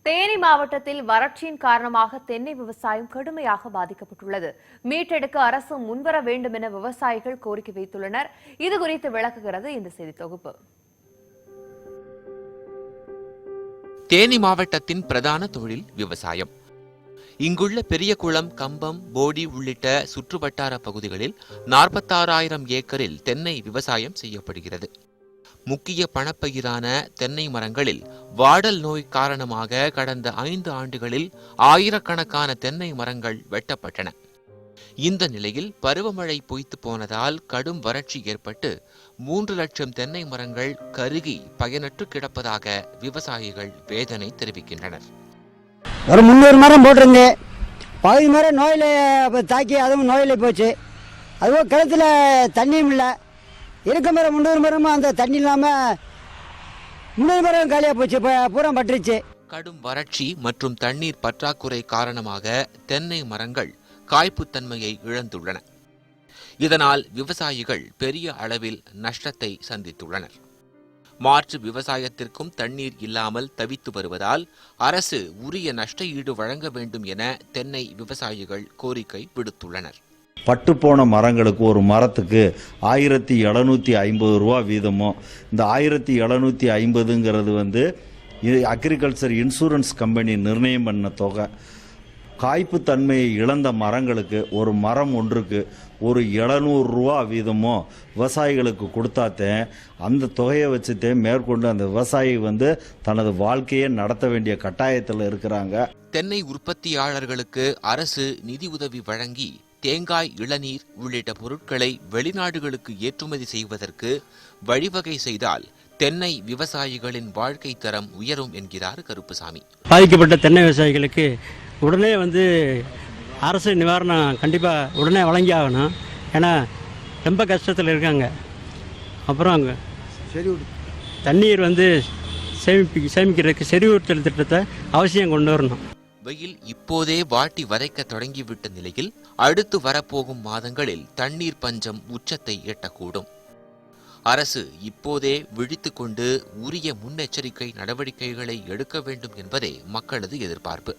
தேனி மாவட்டத்தில் வறட்சியின் காரணமாக தென்னை விவசாயம் கடுமையாக பாதிக்கப்பட்டுள்ளது. மீட்டெடுக்க அரசு முன்வர வேண்டும் என விவசாயிகள் கோரிக்கை வைத்துள்ளனர். இதுகுறித்து விளக்குகிறது இந்த செய்தி தொகுப்பு. தேனி மாவட்டத்தின் பிரதான தொழில் விவசாயம். இங்குள்ள பெரியகுளம், கம்பம், போடி உள்ளிட்ட சுற்றுவட்டார பகுதிகளில் 46,000 ஏக்கரில் தென்னை விவசாயம் செய்யப்படுகிறது. முக்கிய பணப்பயிரான தென்னை மரங்களில் வாடல் நோய் காரணமாக கடந்த 5 ஆண்டுகளில் ஆயிரக்கணக்கான தென்னை மரங்கள் வெட்டப்பட்டன. இந்த நிலையில் பருவமழை பொய்த்து போனதால் கடும் வறட்சி ஏற்பட்டு 3 லட்சம் தென்னை மரங்கள் கருகி பயனற்று கிடப்பதாக விவசாயிகள் வேதனை தெரிவிக்கின்றனர். ஒரு 300 மரம் போட்டிருந்தேன். பகுதி மரம் நோயில் தாக்கி அதுவும் நோயில் போச்சு. அதுவும் கிணத்துல தண்ணியும் இல்லை. இருக்க மரம் 300 மரமும் அந்த தண்ணி இல்லாமல் 300 மரம் காலியாக போச்சு. இப்போ பூரா பட்டுருச்சு. கடும் வறட்சி மற்றும் தண்ணீர் பற்றாக்குறை காரணமாக தென்னை மரங்கள் காய்ப்புத்தன்மையை இழந்துள்ளன. இதனால் விவசாயிகள் பெரிய அளவில் நஷ்டத்தை சந்தித்துள்ளனர். மாற்று விவசாயத்திற்கும் தண்ணீர் இல்லாமல் தவித்து வருவதால் அரசு உரிய நஷ்ட ஈடு வழங்க வேண்டும் என தென்னை விவசாயிகள் கோரிக்கை விடுத்துள்ளனர். பட்டுப்போன மரங்களுக்கு ஒரு மரத்துக்கு 1750 ரூபா வீதமும். இந்த 1750ங்கிறது இது அக்ரிகல்ச்சர் இன்சூரன்ஸ் கம்பெனி நிர்ணயம் பண்ண தொகை. காய்ப்பு தன்மையை இழந்த மரங்களுக்கு ஒரு மரம் ஒன்றுக்கு ஒரு 700 ரூபா வீதமோ விவசாயிகளுக்கு கொடுத்தாத்தேன் அந்த தொகையை வச்சுட்டே மேற்கொண்டு அந்த விவசாயி தனது வாழ்க்கையை நடத்த வேண்டிய கட்டாயத்தில் இருக்கிறாங்க. தென்னை உற்பத்தியாளர்களுக்கு அரசு நிதி உதவி வழங்கி தேங்காய், இளநீர் உள்ளிட்ட பொருட்களை வெளிநாடுகளுக்கு ஏற்றுமதி செய்வதற்கு வழிவகை செய்தால் தென்னை விவசாயிகளின் வாழ்க்கை தரம் உயரும் என்கிறார் கருப்புசாமி. பாதிக்கப்பட்ட தென்னை விவசாயிகளுக்கு உடனே அரசு நிவாரணம் கண்டிப்பாக உடனே வழங்கி ஆகணும். ஏன்னா ரொம்ப கஷ்டத்தில் இருக்காங்க. அப்புறம் அங்கே தண்ணீர் சேமிக்கிறதுக்கு செறிவூட்டல் திட்டத்தை அவசியம் கொண்டு வரணும். வெயில் இப்போதே வாட்டி வதைக்க தொடங்கிவிட்ட நிலையில் அடுத்து வரப்போகும் மாதங்களில் தண்ணீர் பஞ்சம் உச்சத்தை எட்டக்கூடும். அரசு இப்போதே விழித்துக் கொண்டு உரிய முன்னெச்சரிக்கை நடவடிக்கைகளை எடுக்க வேண்டும் என்பதே மக்களது எதிர்பார்ப்பு.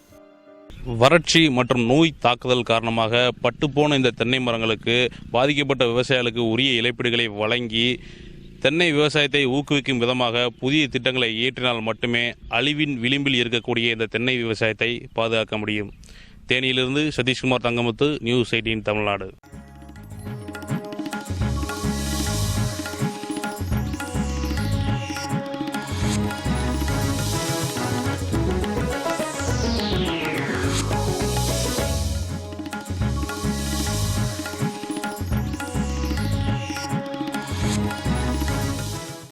வறட்சி மற்றும் நோய் தாக்குதல் காரணமாக பட்டுப்போன இந்த தென்னை மரங்களுக்கு பாதிக்கப்பட்ட விவசாயிகளுக்கு உரிய இழப்பீடுகளை வழங்கி தென்னை விவசாயத்தை ஊக்குவிக்கும் விதமாக புதிய திட்டங்களை இயற்றினால் மட்டுமே அழிவின் விளிம்பில் இருக்கக்கூடிய இந்த தென்னை விவசாயத்தை பாதுகாக்க முடியும். தேனியிலிருந்து சதீஷ்குமார் தங்கமுத்து, நியூஸ் 18 தமிழ்நாடு.